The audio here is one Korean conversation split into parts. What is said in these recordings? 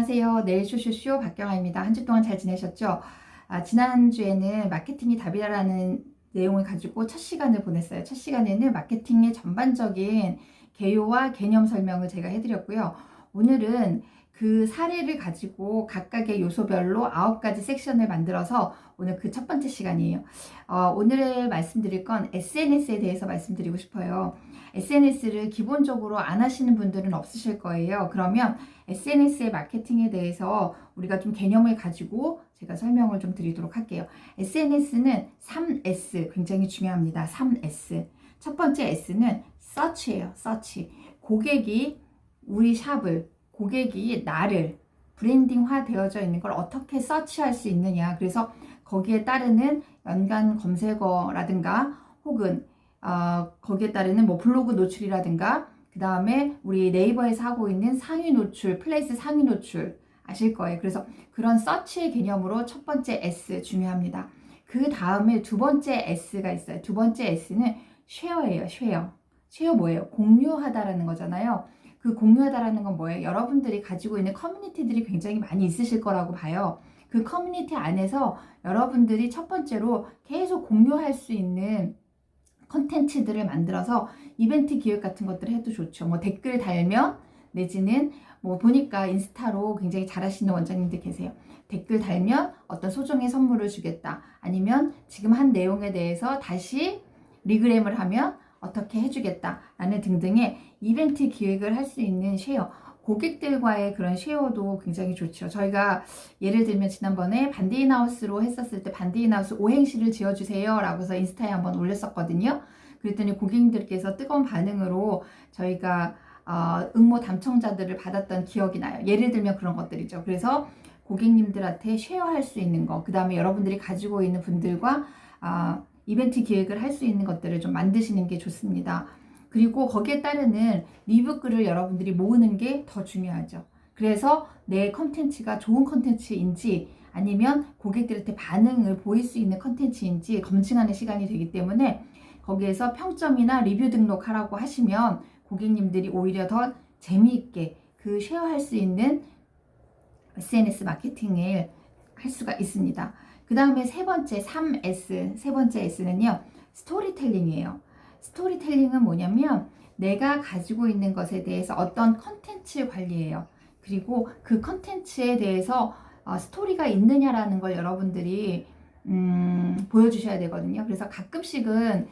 안녕하세요. 내일 쇼쇼쇼 박경아입니다. 한 주 동안 잘 지내셨죠? 지난주에는 마케팅이 답이라는 내용을 가지고 첫 시간을 보냈어요. 첫 시간에는 마케팅의 전반적인 개요와 개념 설명을 제가 해드렸고요. 오늘은 그 사례를 가지고 각각의 요소별로 9가지 섹션을 만들어서 오늘 그 첫 번째 시간이에요. 오늘 말씀드릴 건 SNS에 대해서 말씀드리고 싶어요. SNS를 기본적으로 안 하시는 분들은 없으실 거예요. 그러면 SNS의 마케팅에 대해서 우리가 좀 개념을 가지고 제가 설명을 좀 드리도록 할게요. SNS는 3S 굉장히 중요합니다. 3S. 첫 번째 S는 search예요. search. 고객이 우리 샵을, 고객이 나를 브랜딩화 되어져 있는 걸 어떻게 서치할 수 있느냐. 그래서 거기에 따르는 연관 검색어라든가 혹은 거기에 따르는 뭐 블로그 노출이라든가 그 다음에 우리 네이버에서 하고 있는 상위 노출, 플레이스 상위 노출 아실 거예요. 그래서 그런 서치의 개념으로 첫 번째 S 중요합니다. 그 다음에 두 번째 S가 있어요. 두 번째 S는 쉐어예요. 쉐어. 쉐어 뭐예요? 공유하다라는 거잖아요. 그 공유하다라는 건 뭐예요? 여러분들이 가지고 있는 커뮤니티들이 굉장히 많이 있으실 거라고 봐요. 그 커뮤니티 안에서 여러분들이 첫 번째로 계속 공유할 수 있는 컨텐츠들을 만들어서 이벤트 기획 같은 것들을 해도 좋죠. 뭐 댓글 달면 내지는 뭐 보니까 인스타로 굉장히 잘하시는 원장님들 계세요. 댓글 달면 어떤 소정의 선물을 주겠다. 아니면 지금 한 내용에 대해서 다시 리그램을 하면 어떻게 해주겠다. 라는 등등의 이벤트 기획을 할 수 있는 쉐어. 고객들과의 그런 쉐어도 굉장히 좋죠. 저희가 예를 들면 지난번에 반디인하우스로 했었을 때 반디인하우스 오행시를 지어주세요 라고 해서 인스타에 한번 올렸었거든요. 그랬더니 고객님들께서 뜨거운 반응으로 저희가 응모 당첨자들을 받았던 기억이 나요. 예를 들면 그런 것들이죠. 그래서 고객님들한테 쉐어할 수 있는 거, 그 다음에 여러분들이 가지고 있는 분들과 이벤트 기획을 할 수 있는 것들을 좀 만드시는 게 좋습니다. 그리고 거기에 따르는 리뷰글을 여러분들이 모으는 게 더 중요하죠. 그래서 내 컨텐츠가 좋은 컨텐츠인지 아니면 고객들한테 반응을 보일 수 있는 컨텐츠인지 검증하는 시간이 되기 때문에 거기에서 평점이나 리뷰 등록하라고 하시면 고객님들이 오히려 더 재미있게 그 쉐어할 수 있는 SNS 마케팅을 할 수가 있습니다. 그 다음에 세 번째 3S, 세 번째 S는요, 스토리텔링이에요. 스토리텔링은 뭐냐면 내가 가지고 있는 것에 대해서 어떤 컨텐츠 관리예요. 그리고 그 컨텐츠에 대해서 스토리가 있느냐라는 걸 여러분들이 보여주셔야 되거든요. 그래서 가끔씩은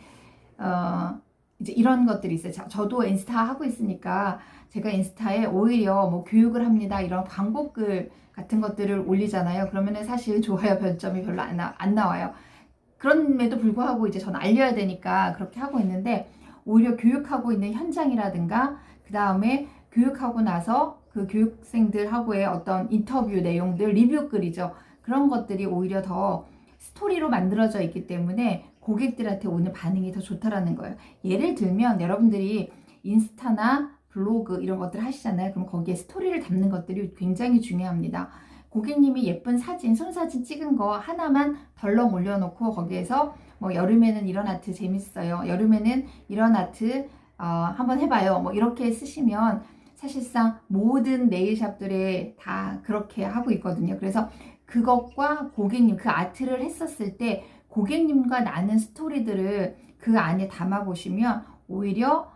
이제 이런 것들이 있어요. 저도 인스타 하고 있으니까 제가 인스타에 오히려 뭐 교육을 합니다. 이런 광고글 같은 것들을 올리잖아요. 그러면은 사실 좋아요 별점이 별로 안 나와요. 그럼에도 불구하고 이제 전 알려야 되니까 그렇게 하고 있는데 오히려 교육하고 있는 현장이라든가 그 다음에 교육하고 나서 그 교육생들하고의 어떤 인터뷰 내용들, 리뷰글이죠. 그런 것들이 오히려 더 스토리로 만들어져 있기 때문에 고객들한테 오는 반응이 더 좋다라는 거예요. 예를 들면 여러분들이 인스타나 블로그 이런 것들 하시잖아요. 그럼 거기에 스토리를 담는 것들이 굉장히 중요합니다. 고객님이 예쁜 사진, 손사진 찍은 거 하나만 덜렁 올려놓고 거기에서 뭐 여름에는 이런 아트 재밌어요. 여름에는 이런 아트 한번 해봐요. 뭐 이렇게 쓰시면 사실상 모든 네일샵들에 다 그렇게 하고 있거든요. 그래서 그것과 고객님, 그 아트를 했었을 때 고객님과 나는 스토리들을 그 안에 담아보시면 오히려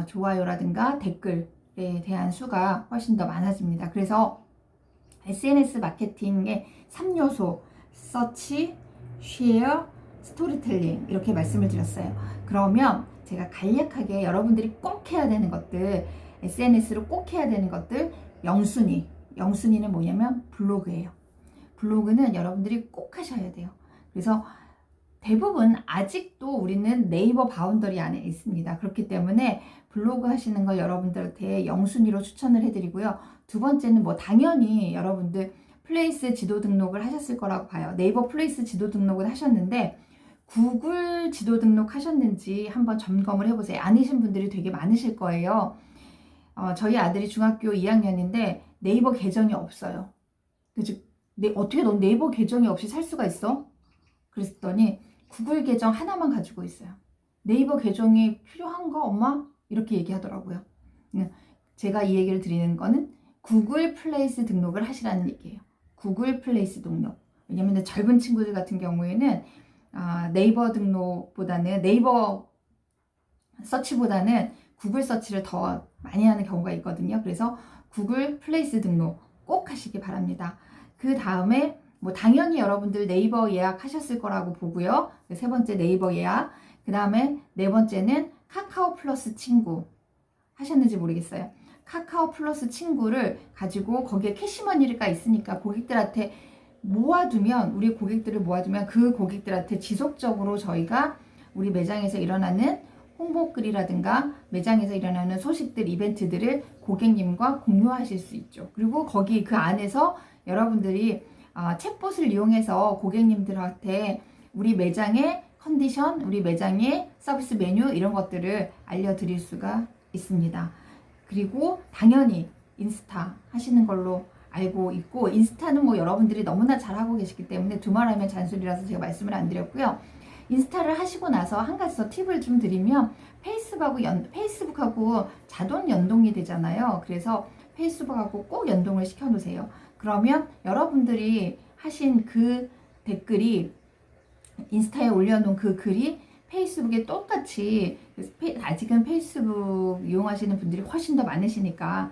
좋아요라든가 댓글에 대한 수가 훨씬 더 많아집니다. 그래서 SNS 마케팅의 3요소, 서치, 쉐어, 스토리텔링 이렇게 말씀을 드렸어요. 그러면 제가 간략하게 여러분들이 꼭 해야 되는 것들, SNS로 꼭 해야 되는 것들, 영순위. 영순위는 뭐냐면 블로그예요. 블로그는 여러분들이 꼭 하셔야 돼요. 그래서 대부분 아직도 우리는 네이버 바운더리 안에 있습니다. 그렇기 때문에 블로그 하시는 걸 여러분들한테 영순위로 추천을 해드리고요. 두 번째는 뭐 당연히 여러분들 플레이스 지도 등록을 하셨을 거라고 봐요. 네이버 플레이스 지도 등록을 하셨는데 구글 지도 등록 하셨는지 한번 점검을 해보세요. 아니신 분들이 되게 많으실 거예요. 저희 아들이 중학교 2학년인데 네이버 계정이 없어요. 그래서 어떻게 넌 네이버 계정이 없이 살 수가 있어? 그랬더니 구글 계정 하나만 가지고 있어요. 네이버 계정이 필요한가 엄마? 이렇게 얘기하더라고요. 제가 이 얘기를 드리는 거는 구글 플레이스 등록을 하시라는 얘기예요. 구글 플레이스 등록. 왜냐면 젊은 친구들 같은 경우에는 네이버 등록보다는 네이버 서치보다는 구글 서치를 더 많이 하는 경우가 있거든요. 그래서 구글 플레이스 등록 꼭 하시기 바랍니다. 그 다음에 뭐 당연히 여러분들 네이버 예약하셨을 거라고 보고요. 세 번째 네이버 예약. 그 다음에 네 번째는 카카오 플러스 친구 하셨는지 모르겠어요. 카카오 플러스 친구를 가지고 거기에 캐시머니가 있으니까 고객들한테 모아두면, 우리 고객들을 모아두면 그 고객들한테 지속적으로 저희가 우리 매장에서 일어나는 홍보글이라든가 매장에서 일어나는 소식들, 이벤트들을 고객님과 공유하실 수 있죠. 그리고 거기 그 안에서 여러분들이 챗봇을 이용해서 고객님들한테 우리 매장의 컨디션, 우리 매장의 서비스 메뉴 이런 것들을 알려드릴 수가 있습니다. 그리고 당연히 인스타 하시는 걸로 알고 있고, 인스타는 뭐 여러분들이 너무나 잘하고 계시기 때문에 두말하면 잔소리라서 제가 말씀을 안 드렸고요. 인스타를 하시고 나서 한 가지 더 팁을 좀 드리면, 페이스북하고 자동 연동이 되잖아요. 그래서 페이스북하고 꼭 연동을 시켜 놓으세요. 그러면 여러분들이 하신 그 댓글이, 인스타에 올려놓은 그 글이 페이스북에 똑같이, 아직은 페이스북 이용하시는 분들이 훨씬 더 많으시니까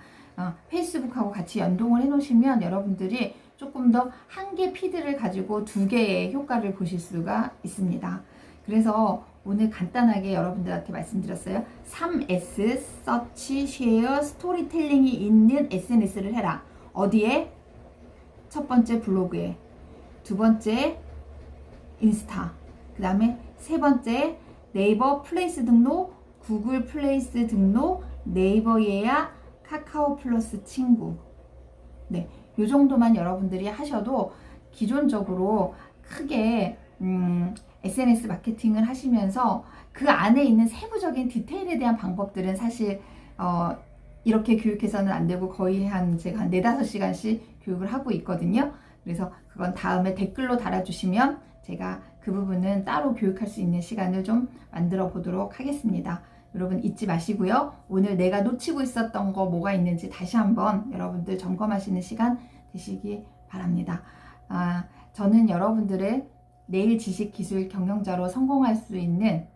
페이스북하고 같이 연동을 해 놓으시면 여러분들이 조금 더 한 개 피드를 가지고 두 개의 효과를 보실 수가 있습니다. 그래서 오늘 간단하게 여러분들한테 말씀드렸어요. 3S, 서치, 쉐어, 스토리텔링이 있는 SNS를 해라. 어디에? 첫 번째 블로그에, 두 번째 인스타, 그 다음에 세 번째 네이버 플레이스 등록, 구글 플레이스 등록, 네이버 예약, 카카오 플러스 친구. 네, 요 정도만 여러분들이 하셔도 기존적으로 크게 SNS 마케팅을 하시면서 그 안에 있는 세부적인 디테일에 대한 방법들은 사실 이렇게 교육해서는 안 되고 거의 제가 한 4-5시간씩 교육을 하고 있거든요. 그래서 그건 다음에 댓글로 달아주시면 제가 그 부분은 따로 교육할 수 있는 시간을 좀 만들어 보도록 하겠습니다. 여러분 잊지 마시고요. 오늘 내가 놓치고 있었던 거 뭐가 있는지 다시 한번 여러분들 점검하시는 시간 되시기 바랍니다. 저는 여러분들의 내일 지식 기술 경영자로 성공할 수 있는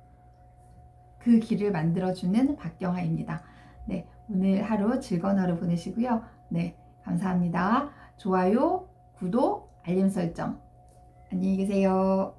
그 길을 만들어주는 박경아입니다. 네, 오늘 하루 즐거운 하루 보내시고요. 네, 감사합니다. 좋아요, 구독, 알림 설정. 안녕히 계세요.